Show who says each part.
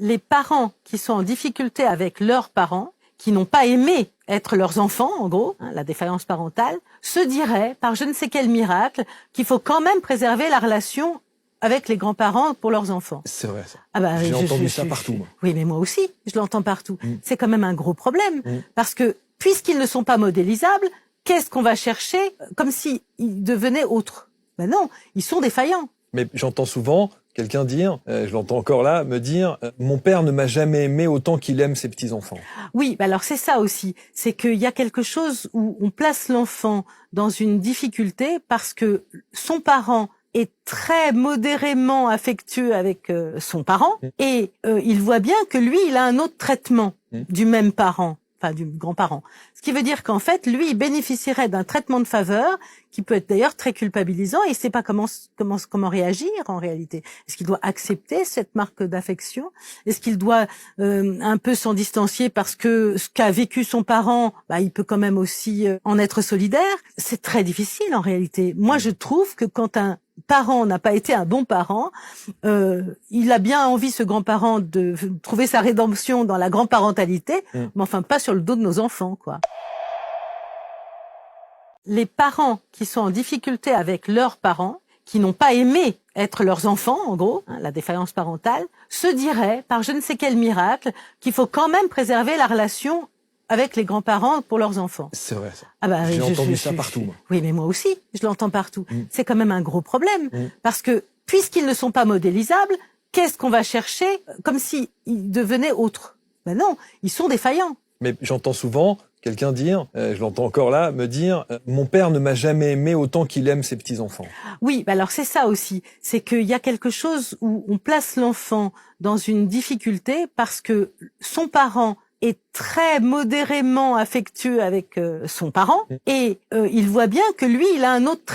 Speaker 1: les parents qui sont en difficulté avec leurs parents, qui n'ont pas aimé être leurs enfants, en gros, la défaillance parentale, se diraient, par je ne sais quel miracle, qu'il faut quand même préserver la relation avec les grands-parents pour leurs enfants.
Speaker 2: C'est vrai, ça.
Speaker 1: Ah bah,
Speaker 2: j'ai entendu ça partout, moi.
Speaker 1: Oui, mais moi aussi, je l'entends partout. C'est quand même un gros problème, parce que puisqu'ils ne sont pas modélisables, qu'est-ce qu'on va chercher comme s'ils devenaient autres? Ben non, ils sont défaillants.
Speaker 2: Mais j'entends souvent quelqu'un dire, je l'entends encore là, me dire « Mon père ne m'a jamais aimé autant qu'il aime ses petits-enfants ».
Speaker 1: Oui, bah alors c'est ça aussi. C'est qu'il y a quelque chose où on place l'enfant dans une difficulté parce que son parent est très modérément affectueux avec son parent et il voit bien que lui, il a un autre traitement du même parent, enfin du grand-parent. Ce qui veut dire qu'en fait, lui, il bénéficierait d'un traitement de faveur qui peut être d'ailleurs très culpabilisant et il ne sait pas comment réagir en réalité. Est-ce qu'il doit accepter cette marque d'affection? Est-ce qu'il doit un peu s'en distancier parce que ce qu'a vécu son parent, bah, il peut quand même aussi en être solidaire? C'est très difficile en réalité. Moi, je trouve que quand un parent n'a pas été un bon parent, il a bien envie, ce grand-parent, de trouver sa rédemption dans la grand-parentalité, mais enfin pas sur le dos de nos enfants, quoi. Les parents qui sont en difficulté avec leurs parents, qui n'ont pas aimé être leurs enfants, en gros, la défaillance parentale, se diraient, par je ne sais quel miracle, qu'il faut quand même préserver la relation avec les grands-parents pour leurs enfants.
Speaker 2: C'est vrai, ça.
Speaker 1: Ah bah,
Speaker 2: j'ai entendu ça partout, moi.
Speaker 1: Oui, mais moi aussi, je l'entends partout. C'est quand même un gros problème, parce que puisqu'ils ne sont pas modélisables, qu'est-ce qu'on va chercher comme s'ils devenaient autres? Ben non, ils sont défaillants.
Speaker 2: Mais j'entends souvent quelqu'un dire, je l'entends encore là, me dire « Mon père ne m'a jamais aimé autant qu'il aime ses petits-enfants ».
Speaker 1: Oui, bah alors c'est ça aussi. C'est qu'il y a quelque chose où on place l'enfant dans une difficulté parce que son parent est très modérément affectueux avec son parent et il voit bien que lui, il a un autre